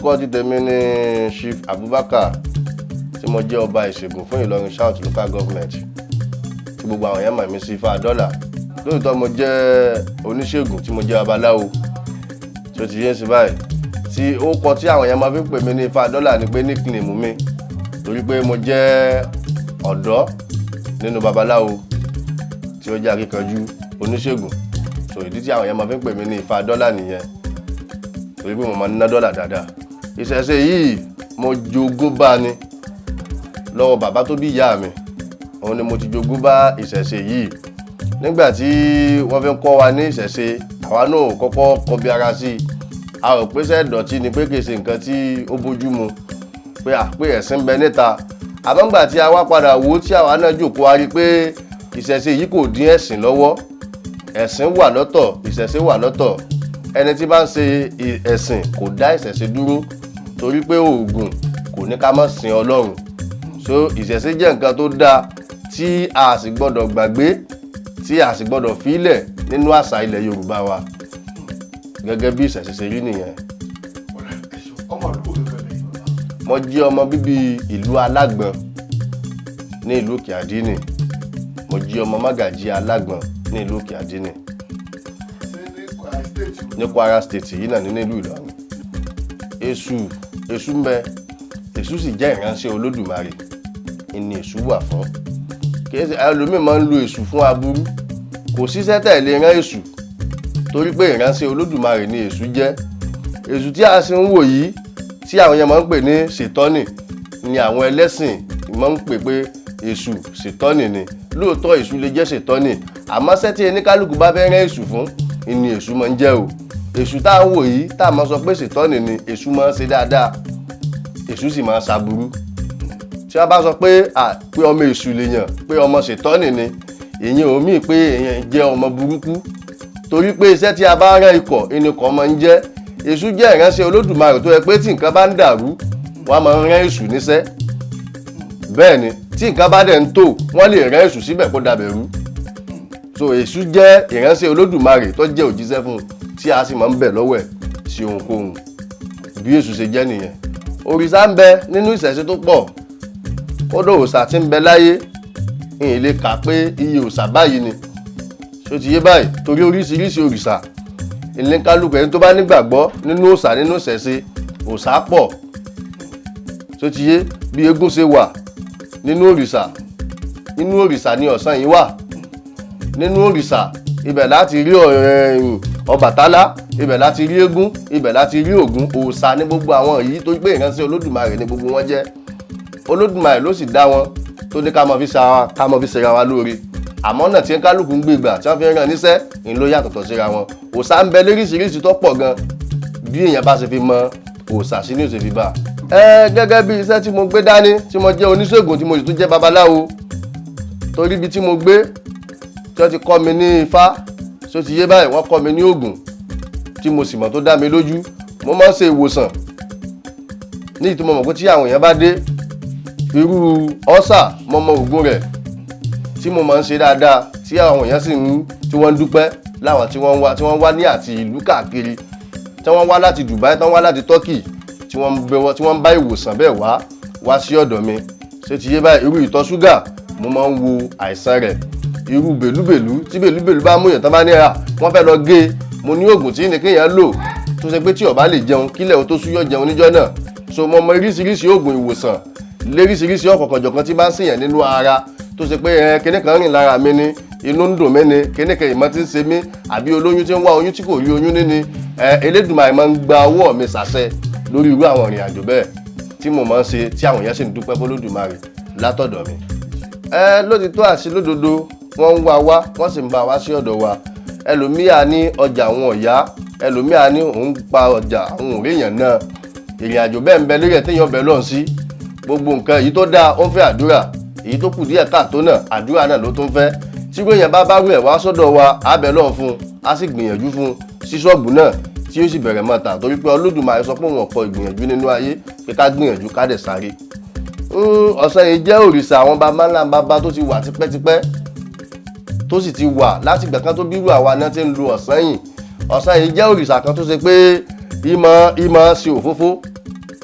orúkọ ti tèmi ní Chief Abubakar tí mo jẹ́ ọba ìṣègùn fún Ìlọrin South Local Government tí gbogbo àwọn èèyàn mọ̀ mí sí Ifá dọ́là. Lóòótọ́ mo jẹ́ oníṣègùn tí mo jẹ́ babaláwo tí ó ti yé sí báyìí tí ó kọ tí àwọn èèyàn máa fi ń pè mí ní Ifá dọ́là ni pé nickname mi torí pé mo jẹ́ ọ̀dọ́ nínú babaláwo tí ó jẹ́ akíkanjú oníṣègùn so ìdí tí àwọn èèyàn máa fi ń pè mí ní Ifá dọ́là nìyẹn torí pé mo máa ń ná dọ́là dáadáa. Ìṣẹ̀ṣe yìí mo jogún bá ni lọ́wọ́ bàbá tó bí ìyá mi, òun ni mo ti jogún bá ìṣẹ̀ṣe yìí. Nígbà tí wọ́n fi ń kọ́ wa ní ìṣẹ̀ṣe àwa náà kọ́kọ́ kọbi ara sí i, a rò pé ṣẹ́ dọ̀tí ni pé kì í ṣe nǹkan tí ó bójú mu pé ẹ̀sìn bẹ níta. Àmọ́ nígbà tí a wá padà wò tí àwa náà jókòó a rí pé ìṣẹ̀ṣe yìí kò dín ẹ̀sìn lọ́wọ́. Ẹ̀sìn wà lọ́tọ̀, ìṣẹ̀ṣe wà lọ́tọ̀. Ẹni tí bá ń ṣe ẹ̀sìn kò dá ìṣẹ̀ṣe dúró torí pé oògùn kò ní ká má sin Ọlọ́run. So ìṣẹ̀ṣe jẹ́ nǹkan tó dáa tí a sì gbọ́dọ̀ gbàgbé, tí a sì gbọ́dọ̀ fílẹ̀ nínú àṣà ilẹ̀ Yorùbá wa gẹ́gẹ́ bí ìṣẹ̀ṣe ṣe rí nìyẹn. Mo jẹ́ ọmọ bíbí ìlú Alágbọ̀n ní ìlú Òkè Àdínì. Mo jẹ́ ọmọ Mágàjí Alágbọ̀n ní ìlú Òkè Àdínì ní Kwara State yìí náà nínú ìlú Ìlọrin. Èṣù ń bẹ, Èṣù sì jẹ́ ìránṣẹ́ Olódùmarè ni Èṣù wà fún. Kì í ṣe ẹlòmíì máa ń lo Èṣù fún aburú, kò síṣẹ́ tẹ̀lé rán Èṣù torí pé ìránṣẹ́ Olódùmarè ni Èṣù jẹ́. Èṣù tí a sì ń wò yìí tí àwọn yẹn máa ń pè ní ṣètọ́nì ni àwọn ẹlẹ́sìn máa ń pè pé Èṣù ṣètọ́nì ni. Lóòótọ́ Èṣù lè jẹ́ ṣètọ́nì àmọ́ ṣẹ́ tí oníkálùkù bá fẹ́ rán Èṣù fún ni Èṣù máa ń jẹ́ o. Èṣù tá à ń wò yìí tá a máa sọ pé ṣètọ́nì ni Èṣù máa ń ṣe dáadáa, Èṣù sì máa ń ṣaburú. Tí wọ́n bá sọ pé ọmọ Èṣù lèèyàn pé ọmọ ṣètọ́nì ni èyàn ò mí pé èyàn jẹ́ ọmọ burúkú torí pé iṣẹ́ tí a bá rán ikọ̀ ẹnìkan máa ń jẹ́. Èṣù jẹ́ ìránṣẹ́ Olódùmarè tó yẹ pé tí nǹkan bá ń dàrú wọ́n máa ń rán Èṣù níṣẹ́. Bẹ́ẹ̀ ni tí nǹkan bá dẹ̀ ń tò wọ́n lè rán Èṣù síbẹ̀ kó dàbẹ̀rú. So Èṣù jẹ́ ìránṣẹ́ Olódùmarè tó jẹ́ òjíṣẹ́ fún tí a sì máa ń bẹ̀ lọ́wọ́ ẹ̀ sí ohunkóhun. Bí Èṣù ṣe jẹ́ nìyẹn. Òrìṣà ń bẹ nínú ìṣẹ̀ṣe tó pọ̀. Kódà òòṣà tí ń bẹ láyé ìyìn lè kà pé iye òòṣà báyìí ni. Ṣó ti yé báyìí torí oríṣiríṣi òrìṣà. Ilé kálukú ẹni tó bá nígbàgbọ́ nínú òòṣà nínú ìṣẹ̀ṣe òòṣà pọ̀. Ṣó ti yé bí eégún ṣe wà nínú òrìṣà, nínú òrìṣà ni ọ̀sán yìí wà. Nínú òrìṣà ibẹ̀ láti rí Ọbàtálá, ibẹ̀ láti rí eégún, ibẹ̀ láti rí Ògún. Òòṣà ní gbogbo àwọn yìí tó gbé ìránṣẹ́ Olódùmarè ní gbogbo wọn jẹ́. Olódùmarè ló sì dá wọn tó ní ká mọ fi ṣera wa lóore. Àmọ́ náà tí kálukú ń gbégbà tí wọ́n fi ń rán níṣẹ́ ń ló yàtọ̀tọ̀ síra wọn. Òòṣà ń bẹ lóríṣiríṣi tó pọ̀ gan bí èèyàn bá ṣe fi mọ òòṣà sí ní òṣè fi bá. Gẹ́gẹ́ bí iṣẹ́ tí mo gbé dání tí mo jẹ́ oníṣègùn tí mo sì tún jẹ́ babaláwo torí ibi tí mo gbé tí wọ́n ti kọ́ mi ní Ifá tó ti yé báyìí wọ́n kọ́ mi ní Ògùn tí mo sì mọ̀ tó dá mi lójú. Mo máa ń ṣe ìwòsàn ní ìtumọ̀ mọ̀ pé tí àwọn èèyàn bá dé irú ọ́sà mo mọ ògùn rẹ̀ tí mo máa ń ṣe dáadáa tí àwọn èèyàn sì tí wọ́n ń dúpẹ́ láwọn tí wọ́n wá ní àti ìlú káàkiri tí wọ́n wá láti Dubai tí wọ́n wá láti Turkey tí wọ́n bá ìwòsàn bẹ́ẹ̀ wá sí ọ̀dọ̀ mi. Ṣé ti yé báyìí irú ìtọ̀ ṣúgà mo máa ń wo àìsàn rẹ̀. Irú bèlúbèlú tí bèlúbèlú bá mú yàn tán bá ní wọ́n fẹ́ lọ gé mo ní oògùn tí ní kéèyàn lò tó ṣe pé tí ó bá lè jẹun kílẹ̀ ó tó súyọ́ jẹun níjọ́ náà. So mo mọ oríṣiríṣi oògùn ìwòsàn léríṣiríṣi ọ̀kọ̀ọ̀kọ̀jọ̀kan tí bá ń ṣèyàn nínú ara tó ṣe pé kíní kan rìn lára mi ni inú ń dùn mí ni kíní kan ìmọ̀ tí ń ṣe mí àbí olóyún tí ń wá oyún tí kò rí oyún níní. Elédùmarè máa ń gba ọwọ́ mi ṣàṣẹ lórí irú àwọn ìrìn àjò bẹ́ẹ̀ tí mo máa ń ṣe tí àwọn èèyàn sì ń dúpẹ́ fún Olódùmarè látọ̀dọ̀ mi. Lótìtọ́ àti lódodo wọ́n ń wá wá wọ́n sì ń bá wá sí ọ̀dọ̀ wa. Ẹlòmíà ní ọjà àwọn ọ̀yá, ẹlòmíà ní òun pa ọjà àwọn òréyàn náà. Ìrìn àjò bẹ́ẹ̀ ń bẹ lórí ẹ̀ téèyàn bẹ̀ lọ́n sí. Gbogbo nǹkan èyí tó dáa ó ń fẹ́ àdúrà, èyí tó kù díẹ̀ káàtó náà àdúrà náà ló tún fẹ́. Tí gbèyàn bá rú ẹ̀ wá sọ́dọ̀ wa á bẹ̀ lọ́n fún un, á sì gbìyànjú fún un sí ṣọ́ọ̀bù náà tí ó sì bẹ̀rẹ̀ máa tà torí pé Olódùmarè sọ pé wọn kọ ìgbìyànjú nínú ayé pé ká gbìyànjú ká dẹ̀ sáré. Ọ̀sán yìí jẹ́ òrìṣà àwọn baba ńlá baba tó ti wà tipẹ́tipẹ́ tó sì ti wà láti ìgbà kan tó bírú àwa náà ti ń lu ọ̀sán yìí. Ọ̀sán yìí jẹ́ òrìṣà kan tó ṣe pé ìmọ̀ ṣe òfófó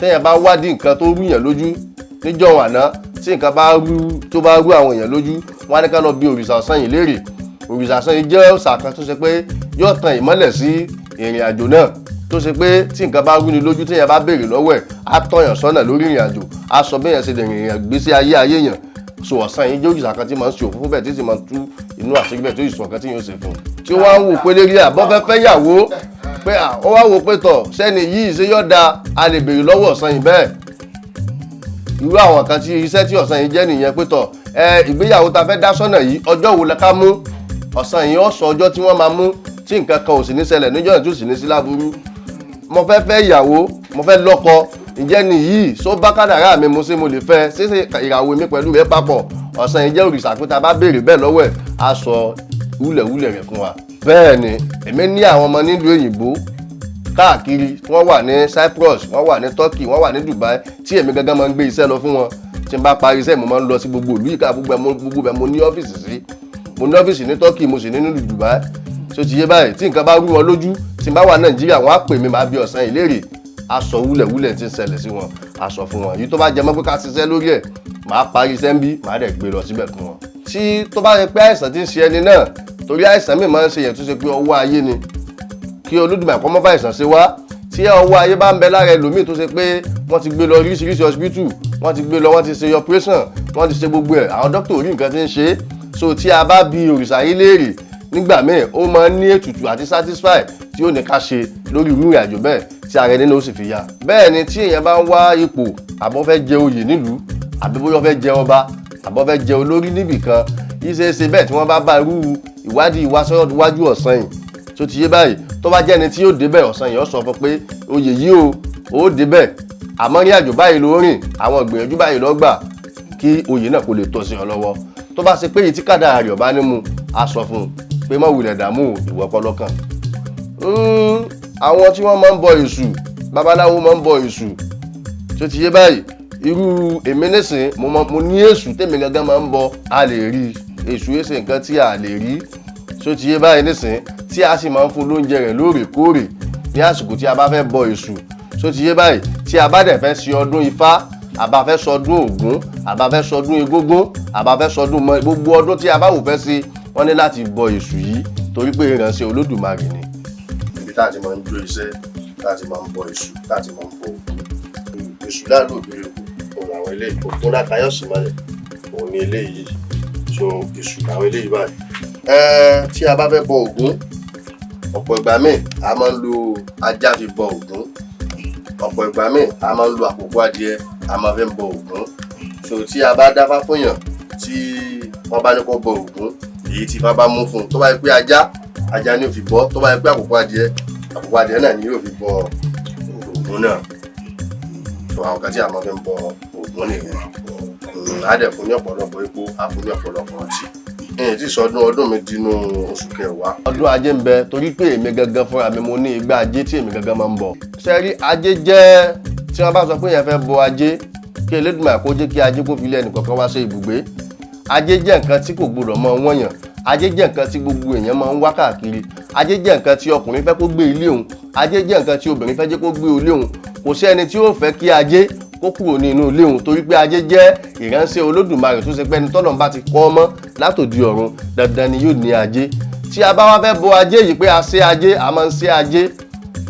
téèyàn bá wádìí nǹkan tó rú yàn lójú níjọ́ àná tí nǹkan bá rú àwọn èèyàn lójú wọn á ní ká lọ bí òrìṣà ọ̀sán yìí léèrè. Òrìṣà ọ̀sán yìí jẹ́ òòṣà kan tó ṣe pé yóò tan ìmọ́lẹ̀ sí ìrìn àjò náà, tó ṣe pé tí nǹkan bá rú ni lójú téèyàn bá béèrè lọ́wọ́ ẹ̀ á tọ̀yàn sọ́nà lórí ìrìn àjò, á sọ béèyàn ṣe lè rìnrìn àgbésí ayé yàn. So ọ̀sán yìí jẹ́ òrìṣà kan tí máa ń ṣe òfófó bẹ́ẹ̀ tí sì máa ń tú inú àṣírí bẹ́ẹ̀ tó ìsọ̀ kan tí yóò ṣe fún un. Tí ó wá ń wò pé lérí àbọ̀fẹ́fẹ́ yàwó pé ó wá wò pé tọ̀ sẹ́ni yìí ṣe yọ̀ da a lè béèrè lọ́wọ́ ọ̀sán yìí bẹ́ẹ̀. Irú àwọn kan tí iṣẹ́ tí ọ̀sán yìí jẹ́ nìyẹn pé tọ̀ ìgbéyàwó ta fẹ́ dá sọ́nà yìí ọjọ́ wo la ká mú. Ọ̀sán yìí ó sọ ọjọ́ tí wọ́n máa mú tí nǹkan kan ò sì ní ṣẹlẹ̀ níjọ́ tí ò sì ní sí láburú. Mo fẹ́ fẹ́ ìyàwó, mo fẹ́ lọ́kọ, ǹjẹ́ ni yìí só bá kádàrá mi mo ṣe mo lè fẹ́ ṣíṣe ìràwọ̀ mi pẹ̀lú rẹ̀ papọ̀. Ọ̀sán yìí jẹ́ òrìṣà pé ta bá béèrè bẹ́ẹ̀ lọ́wọ́ ẹ̀ á sọ wúlẹ̀wúlẹ̀ rẹ̀ fún wa. Bẹ́ẹ̀ ni èmi ní àwọn ọmọ nílùú òyìnbó káàkiri, wọ́n wà ní Cyprus, wọ́n wà ní Turkey, wọ́n wà ní Dubai tí èmi gangan máa ń gbé iṣẹ́ lọ fún wọn. Tí n bá parí iṣẹ́ mo máa ń lọ sí gbogbo ìlú ìka gbogbo bẹ́ẹ̀ mo ní ọ́fíìsì sí. Mo ní ọ́fíìsì ní Turkey, mo sì ní ní Dubai. Ṣé ti yé báyìí tí nǹkan bá rú wọn lójú tí n bá wà Nàìjíríà wọ́n á pè mí máa bí ọ̀sán ìlérè aṣọ wúlẹ̀wúlẹ̀ tí ń ṣẹlẹ̀ sí wọn aṣọ fún wọn. Èyí tó bá jẹ mọ́ pé ká ṣiṣẹ́ lórí ẹ̀ màá parí iṣẹ́ ń bí màá dẹ̀ gbé lọ síbẹ̀ fún wọn. Tí tó bá yẹ pé àìsàn tí ń ṣe ẹni náà, torí àìsàn mi máa ń ṣe yẹn tó ṣe pé ọwọ́ ayé ni, kí Olódùmarè kó má bá àìsàn ṣe wá. Tí ọwọ́ ayé bá ń bẹ lára ẹlòmíì tó ṣe pé wọ́n ti gbé lọ oríṣiríṣi hospital, wọ́n ti gbé lọ, wọ́n ti ṣe operation, wọ́n ti ṣe gbogbo ẹ̀, àwọn dókítà orí nǹkan tí ń ṣe. So tí a bá bi òrìṣà yìí léèrè nígbà míì ó máa ń ní ètùtù àti satisfy tí ó ní ká ṣe lórí irú ìrìn àjò bẹ́ẹ̀ tí ara ẹni náà ó sì fi yá. Bẹ́ẹ̀ ni tí èèyàn bá ń wá ipò àbọ̀ fẹ́ jẹ oyè nílùú, àbí bóyá fẹ́ jẹ ọba, àbọ̀ fẹ́ jẹ olórí níbì kan, ìṣeéṣe bẹ́ẹ̀ tí wọ́n bá irú ìwádìí iwájú ọ̀sán yìí tó ti yé báyìí, tó bá jẹ́ni tí yóò débẹ̀ ọ̀sán yìí ó sọ fún pé oyè yìí ó débẹ̀, àmọ́ ní àjò báyìí ló rìn, àwọn ìgbìyànjú báyìí ló gbà kí oyè náà kó lè tọ́ sí ọ lọ́wọ́. Tó bá ṣe pé èyí tí kádàrá rẹ̀ ọ̀bá ní mu á sọ fún un pé má wulẹ̀ dààmú ìwọ kọ́ lọ́kàn. Àwọn tí wọ́n máa ń bọ èṣù, babaláwo máa ń bọ èṣù tó ti yé báyìí. Irú èmi nísìn mo ní èṣù tèmi gangan máa ń bọ, a lè rí èṣù èsè nǹkan tí a lè rí tó ti yé báyìí nísìn, tí a sì máa ń fún lóúnjẹ rẹ̀ lóòrèkóòrè ní àsìkò tí a bá fẹ́ bọ èṣù tó ti yé báyìí. Tí a bá dẹ̀ fẹ́ ṣe ọdún Ifá, àbá fẹ́ sọdún Ògún, àbá fẹ́ sọdún Egúngún, àbá fẹ́ sọdún mọ́, gbogbo ọdún tí a bá wò fẹ́ sí wọ́n ní láti bọ èṣù yìí torí pé ìránṣẹ́ Olódùmarè ni. Ibi tá a ti máa ń jó iṣẹ́, tá a ti máa ń bọ èṣù, tá a ti máa ń bọ Ògún. Èṣù láàlú òbèrè òun àwọn eléyìí tó lákàáyọ̀ sí mọ́lẹ̀ òun ni eléyìí. So èṣù làwọn eléyìí báyìí. Tí a bá fẹ́ bọ Ògún, ọ̀pọ̀ ìgbà míì a máa ń lo ajá fi bọ Ògún, ọ̀pọ̀ ìgbà míì a máa ń lo àkókò adìẹ a máa fi bọ Ògún. So tí a bá dáfá fún yàn tí wọ́n bá ní kó bọ Ògún, èyí tí Ifá bá mú fún un, tó bá yẹ pé ajá ni ó fi bọ́, tó bá yẹ pé àkókò adìẹ náà ni yóò fi bọ Ògún náà. So àwọn kan tí a máa fi ń bọ Ògún nìyẹn. Á dẹ̀ fún ní ọ̀pọ̀lọpọ̀ epo, á fún ní ọ̀pọ̀lọpọ̀ ọtí. Ẹ̀yìn tí sọdún ọdún mi dínú oṣù kẹwàá. Ọdún ajé ń bẹ torí pé èmi gangan fúnra mi mo ní igbá ajé tí èmi gangan máa ń bọ. Ṣẹ́rí ajé jẹ́ tí wọ́n bá sọ pé yẹn fẹ́ bọ ajé, kí Elédùmarè kó jẹ́ kí ajé kó fi lé ẹnìkọ̀ọ̀kan wá sí ibùgbé. Ajé jẹ́ nǹkan tí kò gbọdọ̀ mọ wọ́nyàn. Ajé jẹ́ nǹkan tí gbogbo èèyàn máa ń wá káàkiri. Ajé jẹ́ nǹkan tí ọkùnrin fẹ́ kó gbé ilé òun. Ajé jẹ́ nǹkan tí obìnrin fẹ́ jẹ́ kó gbé ilé òun. Kò sí ẹni tí ó fẹ́ kí ajé kó kúrò ní inú ilé òun torí pé ajé jẹ́ ìránṣẹ́ Olódùmarè tó ṣe pé ẹni tọ́lọ́run bá ti kọ́ ọmọ látòdì ọ̀run dandan ni yóò ní ajé. Tí a bá wá fẹ́ bọ ajé yìí pé a ṣe ajé, a máa ń ṣe ajé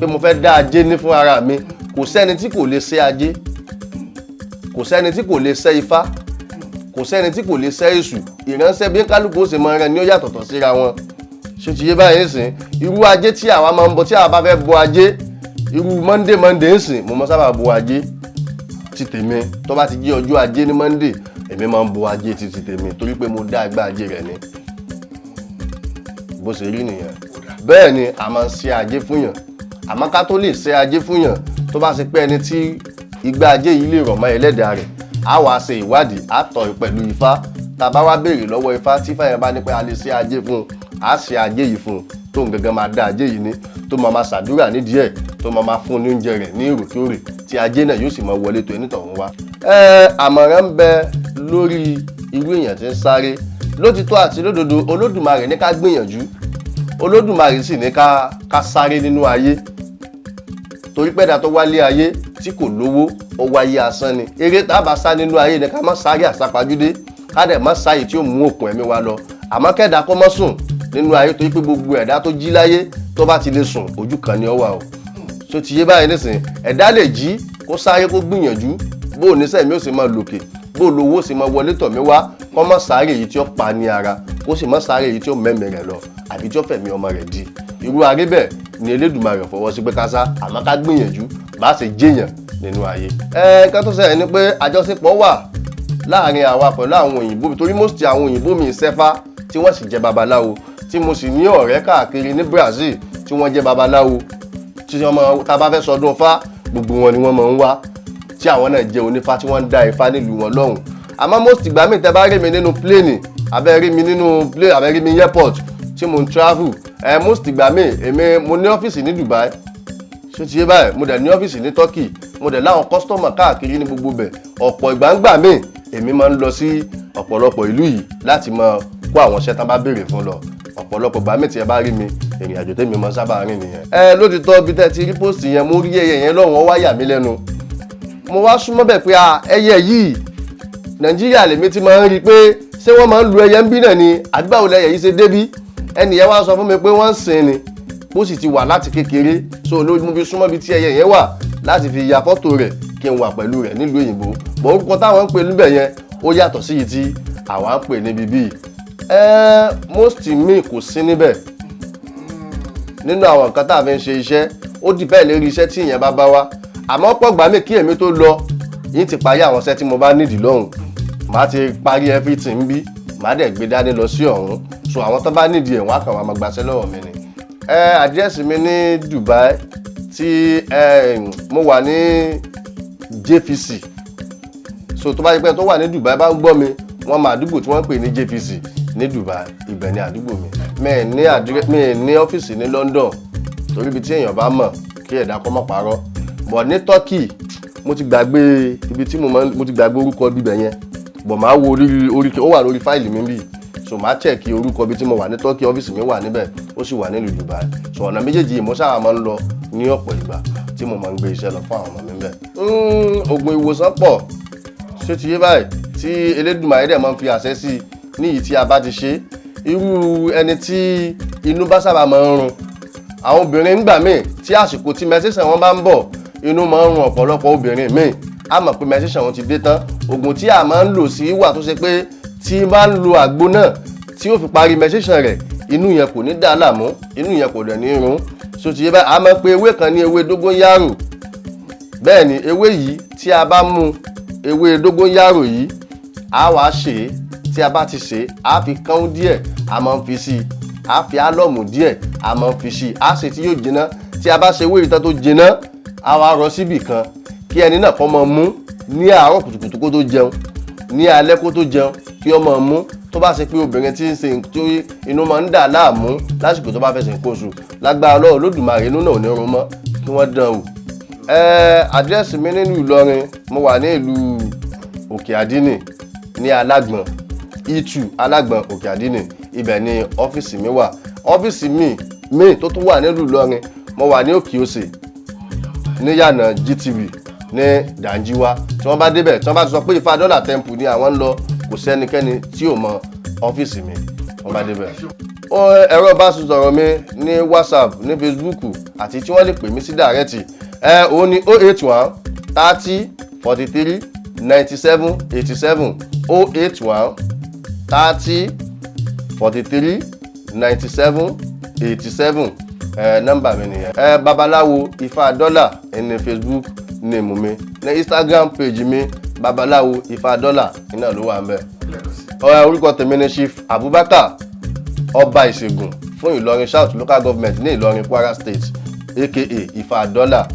pé mo fẹ́ dá ajé ní fún ara mi. Kò sẹ́ni tí kò lè ṣe ajé, kò sẹ́ni tí kò lè ṣe Ifá, kò sẹ́ni tí kò lè ṣe èṣù. Ìránṣẹ́ bí kálukú ó ṣe máa rẹ ni ó yàtọ̀tọ̀ síra wọn. Ṣé ti yé báyìí nísìn? Irú ajé tí àwa máa ń bọ tí àwa bá fẹ́ bọ ajé, irú Monday nísìn mo máa sábà bọ ajé ti tèmi. Tó bá ti jẹ́ ọjọ́ ajé ní Monday, èmi máa ń bọ ajé ti tèmi torí pé mo dá igbá ajé rẹ̀ ni. Bó ṣe rí nìyẹn. Bẹ́ẹ̀ ni a máa ń ṣe ajé fún yàn. Àmọ́ ká tó lè ṣe ajé fún yàn, tó bá ṣe pé ẹni tí igbá ajé yìí lè rọ̀ mọ́ ẹlẹ́dàá rẹ̀, a wá ṣe ìwádìí, a tọ̀ pẹ̀lú Ifá. Tá bá wá béèrè lọ́wọ́ Ifá tí Ifá yẹn bá ní pé a lè ṣe ajé fún un, a ṣe ajé yìí fún un tó ń gangan máa dá ajé yìí ní, tó máa ṣàdúrà nídìí ẹ̀, tó máa fún ní oúnjẹ rẹ̀ ní òrèkóòrè tí ajé náà yóò sì máa wọlé tó ẹni tọ̀hún wá. Àmọ̀ràn ń bẹ lórí irú èèyàn tí ń sáré. Lótìtọ́ àti lódodo Olódùmarè ní ká gbìyànjú, Olódùmarè sì ní ká sáré nínú ayé torí pẹ́ẹ́dà tó wálé ayé tí kò lówó ó wáyé asán ni. Eré tá a bá sá nínú ayé ni ká má sáré àsápajúdé, ká dẹ̀ má sáyè tí ó mú òkun ẹ̀mí wa lọ. Àmọ́ kẹ́dà kó má sùn nínú ayé torí pé gbogbo ẹ̀dá tó jí láyé tó bá ti lè sùn ojú kan ni ó wà o. So ti yé báyìí nísìnyí, ẹ̀dá lè jí kó sáré kó gbìyànjú bó o níṣẹ́ mi ó sì máa lòkè, bó o lówó ó sì máa wọlé tọ̀ mí wá, kó má sáré èyí tí ó pa ní ara, kó sì má sáré èyí tí ó mẹ́mẹ́ rẹ̀ lọ àbí tí ó fẹ̀mí ọmọ rẹ̀ di. Irú aré bẹ́ẹ̀ ni Elédùmarè fọwọ́ sí pé ká sá, àmọ́ ká gbìyànjú bá ṣe jẹ́yàn nínú ayé. Nǹkan tó ṣẹlẹ̀ ni pé àjọṣepọ̀ wà láàrin àwa pẹ̀lú àwọn òyìnbó mi torí most àwọn òyìnbó mi ṣẹ́fá tí wọ́n sì jẹ́ babaláwo, tí mo sì ní ọ̀rẹ́ káàkiri ní Brazil tí wọ́n jẹ́ babaláwo, tí wọ́n máa tá bá fẹ́ sọdún Ifá gbogbo wọn ni wọ́n máa ń wá, tí àwọn náà jẹ́ onífá tí wọ́n ń dá Ifá nílùú wọn lọ́hùn. Àmọ́ most ìgbà míì tẹ́ bá rí mi nínú plane, abẹ́ rí mi nínú plane, abẹ́ rí mi airport tí mo ń travel, most ìgbà míì mo ní ọ́fíìsì ní Dubai, ṣé ti yé báyìí, mo dẹ̀ ní ọ́fíìsì ní Turkey, mo dẹ̀ láwọn customer káàkiri ní gbogbo bẹ̀. Ọ̀pọ̀ ìgbà míì èmi máa ń lọ sí ọ̀pọ̀lọpọ̀ ìlú yìí láti máa kó àwọn iṣẹ́ tán bá béèrè fún lọ. Ọ̀pọ̀lọpọ̀ ìgbà míì tí ẹ bá rí mi, ìrìn àjò tèmi máa ń sábà rìn nìyẹn. Lótìtọ́ bí tẹ́ ti rí post yẹn, mo rí ẹyẹ yẹn lọ́hùn, ó wá yà mí lẹ́nu. Mo wá súnmọ́ bẹ̀ pé ẹyẹ yìí Nàìjíríà lèmi ti máa ń rí pé ṣé wọ́n máa ń lu ẹyẹ ń bí náà ni àgbà wo lẹyẹ yìí ṣe débí. Ẹnì yẹn wá sọ fún mi pé wọ́n ń sìn ni, bó sì ti wà láti kékeré, so ló mú fi súnmọ́ bí tí ẹyẹ yẹn wà láti fi ya fọ́tò rẹ̀ kí n wà pẹ̀lú rẹ̀ nílùú òyìnbó. Bọ̀ orúkọ táwọn ń pè níbẹ̀ yẹn ó yàtọ̀ sí yìí tí àwa ń pè níbi bíi. Most mi kò sí níbẹ̀ nínú àwọn nǹkan tá a fi ń ṣe iṣẹ́, ó dìbẹ́ lérí iṣẹ́ tí ìyẹn bá wá. Àmọ́ pọ̀ gbà mí kí èmi tó lọ yìí ti parí àwọn iṣẹ́ tí mo bá nídìí lọ́hùn, màá ti parí everything bí, màá dẹ̀ gbé dání lọ sí ọ̀hún. So àwọn tó bá nídìí ẹ̀ wọ́n á kàn wá máa gbaṣẹ́ lọ́wọ́ mi ni. Àdírẹ́sì mi ní Dubai tí mo wà ní JVC. So tó bá yẹ pé tó wà ní Dubai bá ń gbọ́ mi, wọ́n mọ àdúgbò tí wọ́n pè ní JVC ní Dubai, ibẹ̀ ni àdúgbò mi. Mi ní ọ́fíìsì ní London torí ibi tí èèyàn bá mọ̀ kí ẹ̀dá kọ́ mọ́ parọ́. Bọ̀ ní Turkey mo ti gbàgbé ibi tí mo ti gbàgbé orúkọ bíbẹ̀ yẹn, bọ̀ máa wo orí ó wà lórí fáìlì mi bí, so máa check orúkọ bí tí mo wà ní Turkey, ọ́fíìsì mi wà níbẹ̀, ó sì wà nílùú Dubai. So ọ̀nà méjèèjì mo sábà máa ń lọ ní ọ̀pọ̀ ìgbà tí mo máa ń gbé iṣẹ́ lọ fún àwọn ọmọ mi bẹ́ẹ̀. Oògùn ìwòsàn pọ̀, ṣé ti yé báyìí, tí Elédùmarè dẹ̀ máa ń fi àṣẹ sí ní ìyí tí a bá ti ṣe. Irú ẹni tí inú bá sábà máa ń run, àwọn obìnrin nígbà míì tí àsìkò tí menstruation wọn bá ń bọ̀, inú máa ń run ọ̀pọ̀lọpọ̀ obìnrin míì. A mọ̀ pé menstruation wọn ti dé tán, oògùn tí a máa ń lò sí wà tó ṣe pé tí bá ń lo àgbo náà tí ó fi parí menstruation rẹ̀, inú yẹn kò ní dà láàmú, inú yẹn kò dẹ̀ ní run. So ti yé báyìí, a mọ̀ pé ewé kan ní ewé dógónyárò. Bẹ́ẹ̀ ni ewé yìí tí a bá mú ewé dógónyárò yìí, a wá ṣe é, tí a bá ti ṣe é, a fi kán díẹ̀, a máa ń fi sí i, a fi álọ́ọ̀mù díẹ̀, a máa ń fi sí i, a ṣe tí yóò jiná. Tí a bá ṣe ewé ìtàn tó jiná, a wá rọ síbì kan kí ẹni náà kó máa mú ní àárọ̀ kùtùkùtù kó tó jẹun, ní alẹ́ kó tó jẹun, kí ó máa mú. Tó bá ṣe pé obìnrin tí ń ṣe tí inú máa ń dà láàmú lásìkò tó bá fẹ́ ṣe nǹkan oṣù, lágbára Ọlọ́run Olódùmarè inú náà ò ní run mọ́, kí wọ́n dán wò. Àdírẹ́sì mi nínú Ìlọrin, mo wà ní ìlú Òkè Àdínì ní Alágbọ̀n, Ìtù Alágbọ̀n Òkè Àdínì, ibẹ̀ ni ọ́fíìsì mi wà. Ọ́fíìsì mi tó tún wà nílùú Ìlọrin, mo wà ní Òkè Òsè ní yànà GTV ní Dànjíwá. Tí wọ́n bá débẹ̀, tí wọ́n bá ti sọ pé Ifá Dọ́là Temple ni àwọn ń lọ, kò sẹ́nikẹ́ni tí ò mọ ọ́fíìsì mi wọ́n bá débẹ̀. Ẹ̀rọ ìbánisọ̀rọ̀ mi ní WhatsApp, ní Facebook àti tí wọ́n lè pè mí sí dàrẹ́tì, òun ni 081 30 43 97 87 081 30 43 97 87. Nọ́mbà mi nìyẹn. Babalawo Ifá Dọ́là ní Facebook ní mú mi, ní Instagram page mi Babalawo Ifá Dọ́là iná ló wà ń bẹ̀. Orúkọ tèmi ni Chief Abubakar Ọba Ìṣègùn fún Ìlọrin South Local Government ní Ìlọrin Kwara State aka Ifá Dọ́là.